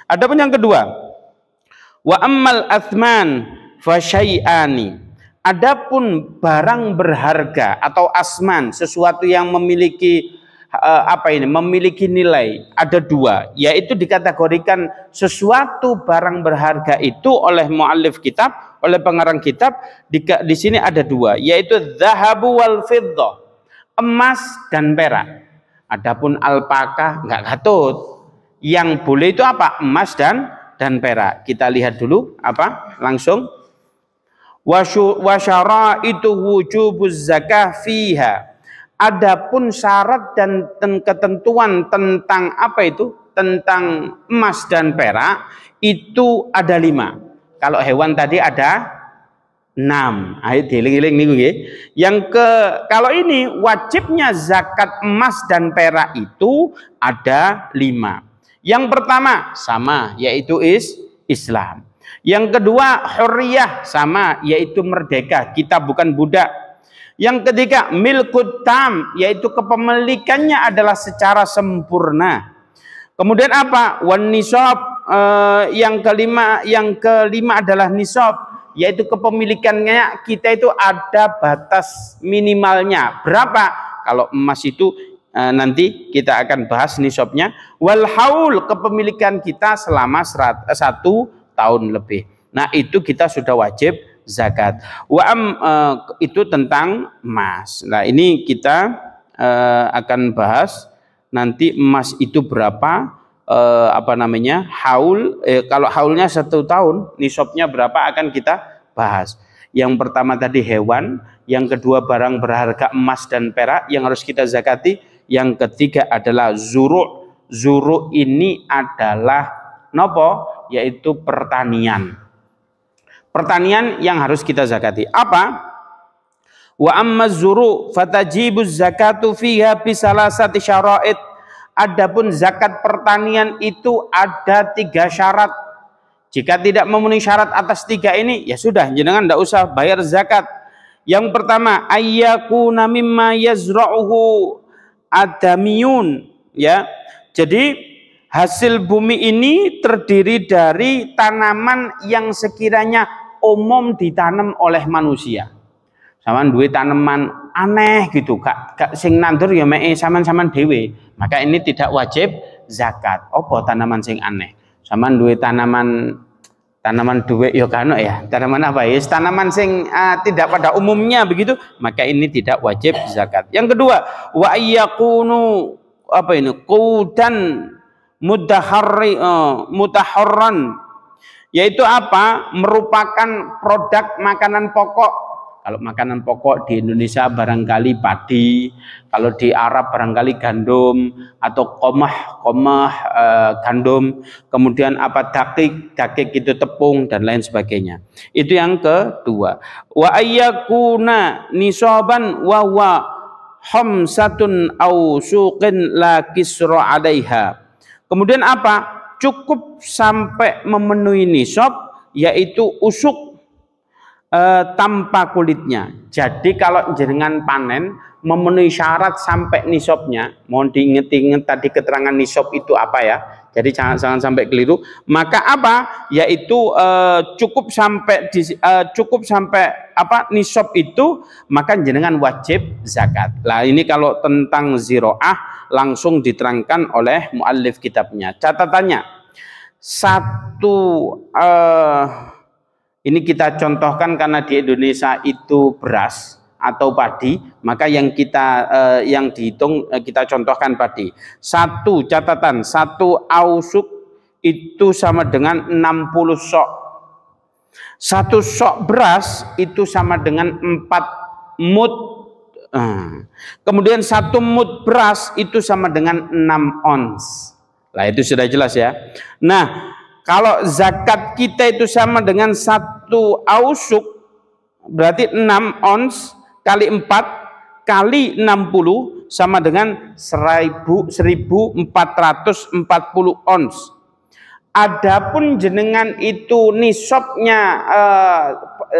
Adapun yang kedua, wa ammal athman fasyai'ani. Adapun barang berharga atau asman, sesuatu yang memiliki memiliki nilai, ada dua, yaitu dikategorikan sesuatu barang berharga itu oleh muallif kitab, oleh pengarang kitab, di sini ada dua, yaitu dzahabu wal fiddah, emas dan perak. Adapun alpaka enggak katut. Yang boleh itu apa? Emas dan perak. Kita lihat dulu langsung. Wa syaraitu wujubuz zakah fiha. Adapun syarat dan ketentuan tentang tentang emas dan perak itu ada 5. Kalau hewan tadi ada 6. Ayo dieling-eling niku nggih. Kalau ini wajibnya zakat emas dan perak itu ada 5. Yang pertama sama, yaitu Islam. Yang kedua hurriyah, sama, yaitu merdeka, kita bukan budak. Yang ketiga milkut tam, yaitu kepemilikannya adalah secara sempurna. Kemudian wan nisab, yang kelima adalah nisab, yaitu kepemilikannya kita itu ada batas minimalnya. Berapa? Kalau emas itu nanti kita akan bahas nisabnya. Wal haul, kepemilikan kita selama 1 tahun lebih. Nah, itu kita sudah wajib zakat. Itu tentang emas. Nah, ini kita akan bahas nanti emas itu berapa, haul. Kalau haulnya 1 tahun, nisabnya berapa akan kita bahas. Yang pertama tadi hewan, yang kedua barang berharga emas dan perak yang harus kita zakati, yang ketiga adalah zuru'. Zuru' ini adalah nopo? Yaitu pertanian. Pertanian yang harus kita zakati. Apa? Wa amma zuru' fatajibu zakatu fiha bisalasati syara'id. Adapun zakat pertanian itu ada 3 syarat. Jika tidak memenuhi syarat atas 3 ini, ya sudah, jenengan tidak usah bayar zakat. Yang pertama, ayyakuna mimma yazra'uhu adamiyun, ya. Jadi hasil bumi ini terdiri dari tanaman yang sekiranya umum ditanam oleh manusia. Saman duwe tanaman aneh gitu, gak sing nandur ya mek saman-saman dhewe. Maka ini tidak wajib zakat. Apa tanaman sing aneh? Saman duwe tanaman duwe ya kan ya. Tanaman apa ya? Tanaman sing tidak pada umumnya begitu, maka ini tidak wajib zakat. Yang kedua, wa ayyakunu qudan mutaharran, yaitu merupakan produk makanan pokok. Kalau makanan pokok di Indonesia barangkali padi, kalau di Arab barangkali gandum atau qamah gandum, kemudian dakik itu tepung dan lain sebagainya. Itu yang kedua. Wa ayyakuna nisaban wa huwa khamsatun aw suqin la kisra 'alaiha. Kemudian cukup sampai memenuhi nisab, yaitu usuk tanpa kulitnya. Jadi kalau jenengan panen memenuhi syarat sampai nisabnya, mohon diingat-ingat tadi keterangan nisab itu apa ya. Jadi jangan sampai keliru. Maka yaitu cukup sampai nisab itu, maka jenengan wajib zakat. Lah ini kalau tentang ziro'ah langsung diterangkan oleh muallif kitabnya. Catatannya, ini kita contohkan karena di Indonesia itu beras atau padi, maka yang dihitung kita contohkan padi. 1 catatan, 1 ausuk itu sama dengan 60 sok. 1 sok beras itu sama dengan 4 mud. Kemudian 1 mud beras itu sama dengan 6 ons. Lah itu sudah jelas ya. Nah, kalau zakat kita itu sama dengan 1 ausuk, berarti 6 ons kali 4 kali 60 sama dengan 1440 ons. Adapun jenengan itu nisabnya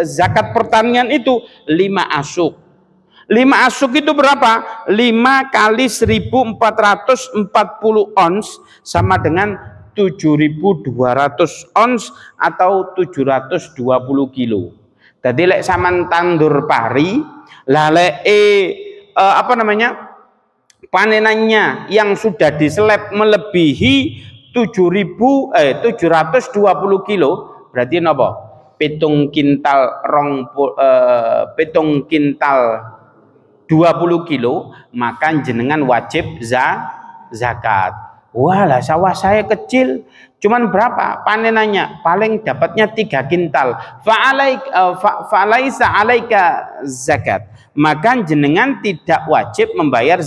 zakat pertanian itu 5 asuk. 5 asuk itu berapa? 5 kali 1440 ons sama dengan 7.200 ons atau 720 kilo. Jadi lek saman tandur pari, lah lek apa namanya, panenannya yang sudah diseleb melebihi 720 kilo, berarti napa? Pitung kintal 20 kilo, maka jenengan wajib zakat. Walah, sawah saya kecil, cuman berapa panenannya? Paling dapatnya 3 kintal. Fa'alaisa alaika zakat. Maka jenengan tidak wajib membayar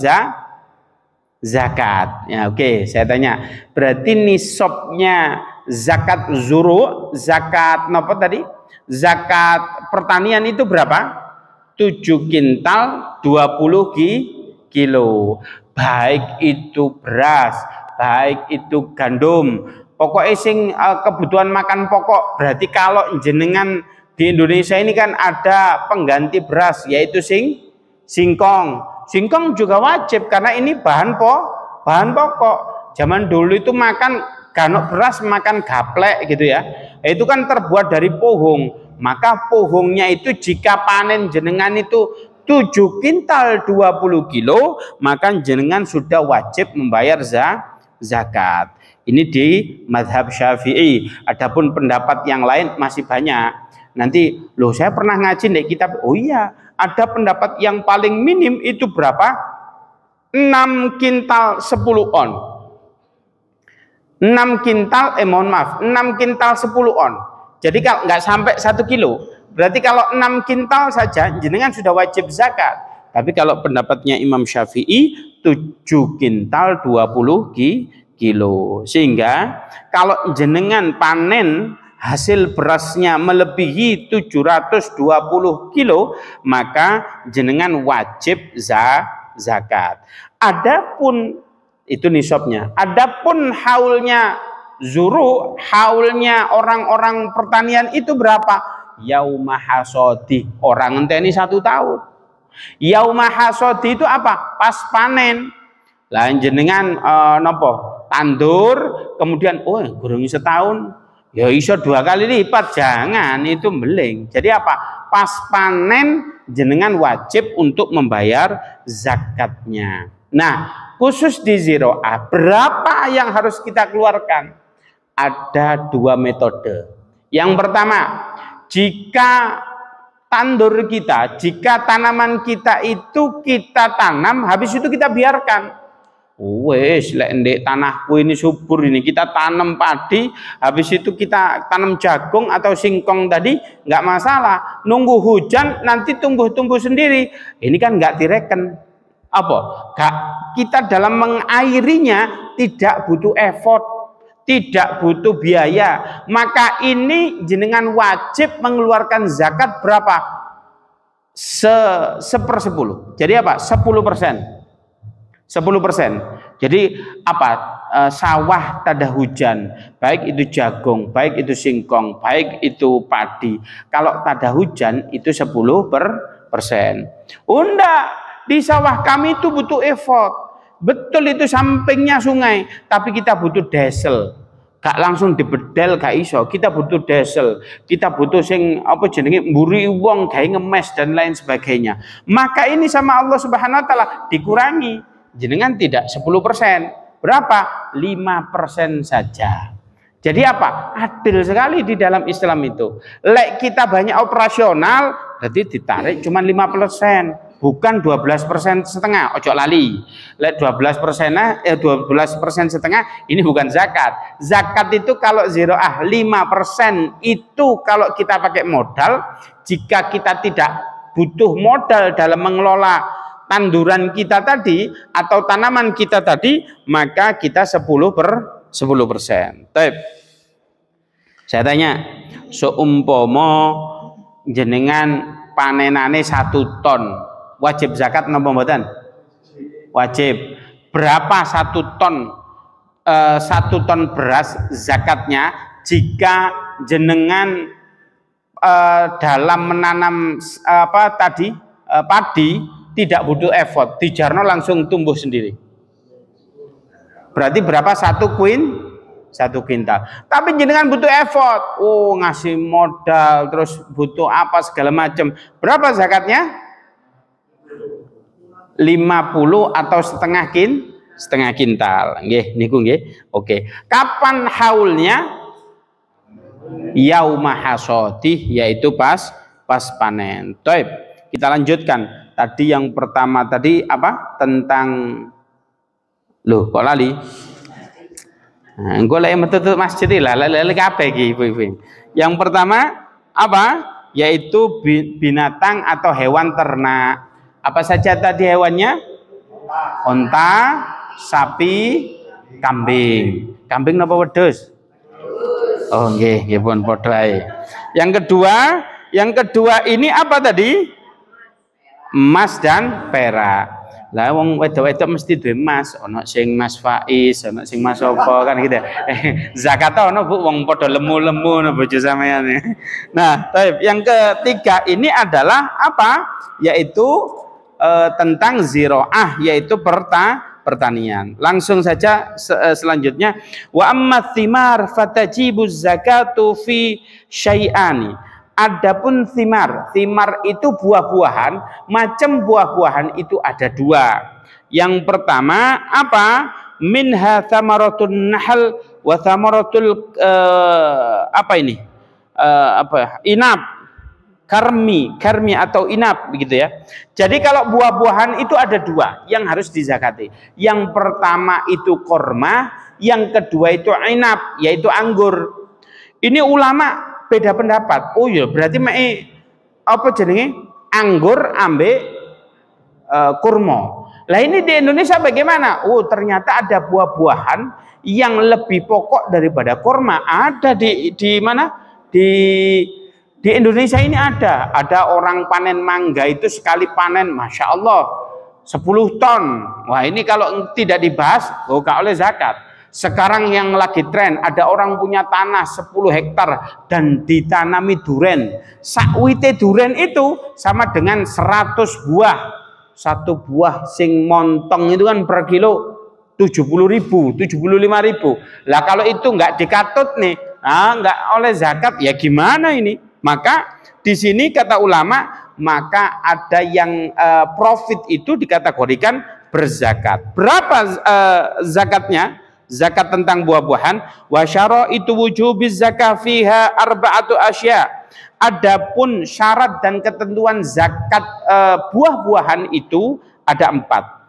zakat. Ya, oke, saya tanya. Berarti nisabnya zakat zuru, zakat apa tadi? Zakat pertanian itu berapa? 7 kintal 20 kilo. Baik itu beras, baik itu gandum, pokoknya sing kebutuhan makan pokok. Berarti kalau jenengan di Indonesia ini kan ada pengganti beras, yaitu singkong. Singkong juga wajib karena ini bahan pokok. Zaman dulu itu makan ganok beras, makan gaplek gitu ya. Itu kan terbuat dari pohon. Maka pohonnya itu jika panen jenengan itu 7 kintal 20 kilo, maka jenengan sudah wajib membayar zakat. Ini di mazhab Syafi'i. Adapun pendapat yang lain masih banyak. Nanti, loh saya pernah ngaji di kitab. Oh iya, ada pendapat yang paling minim itu berapa? 6 kintal 10 on. 6 kintal, mohon maaf, 6 kintal 10 on. Jadi kalau nggak sampai 1 kilo, berarti kalau 6 kintal saja jenengan sudah wajib zakat. Tapi kalau pendapatnya Imam Syafi'i 7 kintal 20 kilo. Sehingga kalau jenengan panen hasil berasnya melebihi 720 kilo, maka jenengan wajib zakat. Adapun itu nisabnya. Adapun haulnya zuru, haulnya orang-orang pertanian itu berapa? Yauma hasodi, orang ngenteni 1 tahun. Yauma hasodi itu apa? Pas panen. Lah jenengan nopo? Tandur, kemudian gurungi setahun, ya iso 2 kali lipat, jangan, itu beling. Jadi apa? Pas panen jenengan wajib untuk membayar zakatnya. Nah, khusus di ziro'ah, berapa yang harus kita keluarkan? Ada 2 metode. Yang pertama, jika tandur kita, jika tanaman kita itu kita tanam, habis itu kita biarkan. Wes, lek ndek tanahku ini subur ini, kita tanam padi, habis itu kita tanam jagung atau singkong tadi, nggak masalah. Nunggu hujan nanti tumbuh-tumbuh sendiri. Ini kan nggak direken. Apa? Kita dalam mengairinya tidak butuh effort, tidak butuh biaya. Maka ini jenengan wajib mengeluarkan zakat berapa? 1/10. Jadi apa? 10%. 10%. Jadi apa? Sawah tada hujan, baik itu jagung, baik itu singkong, baik itu padi. Kalau tada hujan itu 10%. Enggak, di sawah kami itu butuh effort. Betul itu sampingnya sungai, tapi kita butuh desel. Gak langsung dibedel gak iso. Kita butuh desel. Kita butuh sing apa jenenge mburi wong gawe ngemes dan lain sebagainya. Maka ini sama Allah Subhanahu wa taala dikurangi. Jenengan tidak 10%. Berapa? 5% saja. Jadi apa? Adil sekali di dalam Islam itu. Lek kita banyak operasional, berarti ditarik cuma 5%, bukan 12% setengah. Ojo lali. Lek 12% setengah, ini bukan zakat. Zakat itu kalau ziro'ah 5% itu kalau kita pakai modal. Jika kita tidak butuh modal dalam mengelola tanduran kita tadi atau tanaman kita tadi, maka kita 10%. Taip. Saya tanya, seumpama jenengan panenane 1 ton, wajib zakat napa mboten? Wajib. Berapa 1 ton? 1 ton beras zakatnya jika jenengan dalam menanam padi tidak butuh effort, dijarno langsung tumbuh sendiri. Berarti berapa 1 1 kintal. Tapi jenengan butuh effort. Oh, ngasih modal, terus butuh apa segala macam. Berapa zakatnya? 50 atau setengah kintal. Nggih, niku nggih. Oke. Kapan haulnya? Yauma hasodih, yaitu pas panen. Baik, kita lanjutkan. Tadi yang pertama tadi apa? Tentang loh, kok lali? Nah, engko lek metu masjid lah, lek kabeh iki ibu-ibu. Yang pertama apa? Yaitu binatang atau hewan ternak. Apa saja tadi hewannya? Onta, sapi, kambing. Kambing napa wedhus? Oh nggih, nggih pun padha ae. Yang kedua ini apa tadi? Emas dan perak. Lah wong wedok-wedok mesti duwe emas, ana sing Mas Faiz, ana sing Mas apa kan gitu. Zakat ana Bu wong padha lemu-lemu no bojo sampean. Nah, yang ketiga ini adalah apa? Yaitu tentang ziraah, yaitu pertanian. Langsung saja selanjutnya, wa amma thimar fatajibu zakatu fi syai'ani. Adapun thimar itu buah-buahan, macam buah-buahan itu ada 2. Yang pertama apa? Minha thamaratul nahl wa thamaratul inab, karmi atau inab begitu ya. Jadi kalau buah-buahan itu ada 2 yang harus dizakati. Yang pertama itu korma, yang kedua itu inab, yaitu anggur. Ini ulama beda pendapat. Oh ya, berarti apa jenenge? Anggur ambek kurma. Lah ini di Indonesia bagaimana? Oh, ternyata ada buah-buahan yang lebih pokok daripada kurma. Ada di mana? Di Indonesia ini ada orang panen mangga itu sekali panen, masya Allah 10 ton. Wah, ini kalau tidak dibahas, gak oleh zakat. Sekarang yang lagi tren, ada orang punya tanah 10 hektar dan ditanami duren. Sakwite duren itu sama dengan 100 buah. 1 buah sing montong itu kan per kilo 70.000, 75.000. Lah kalau itu nggak dikatut nih, nggak oleh zakat, ya gimana ini? Maka di sini kata ulama, maka ada yang profit itu dikategorikan berzakat. Berapa zakatnya? Zakat tentang buah-buahan. Wa syaraitu wujubiz zakah fiha arba'atu asya. Adapun syarat dan ketentuan zakat buah-buahan itu ada 4.